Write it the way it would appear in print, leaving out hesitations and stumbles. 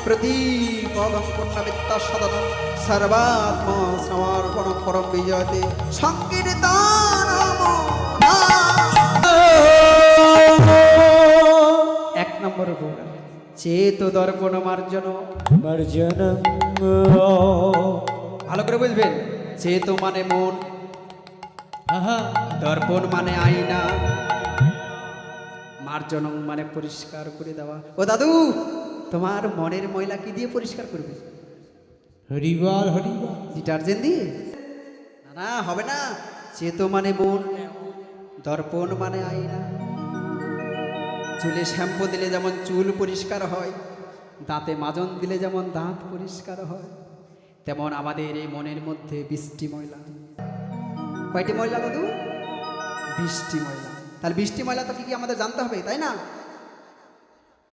প্রদীপদম পুণ্যবিত্তা সদনম সর্বাত্ম সমর্পণম পরম বিজয়তে সংকীর্তনম। এক নম্বর চেত দর্পণ মার্জন মার্জনম। ভালো করে বুঝবেন, চেত মানে মন, দর্পণ মানে আয়না, মার্জনম মানে পরিষ্কার করে দেওয়া। ও দাদু, তোমার মনের ময়লা কি দিয়ে পরিষ্কার করবে? হরিবল হরিবল। ডিটারজেন্ট দিয়ে? না না, হবে না। চেত মানে মন, দর্পণ মানে আয়না। চুলে শ্যাম্পু দিলে যেমন চুল পরিষ্কার হয়, দাঁতে মাজন দিলে যেমন দাঁত পরিষ্কার হয়, তেমন আমাদের এই মনের মধ্যে 20টি ময়লা। কয়টি ময়লা দাদু? 20টি ময়লা। তাহলে 20টি ময়লা তো কি আমাদের জানতে হবে, তাই না?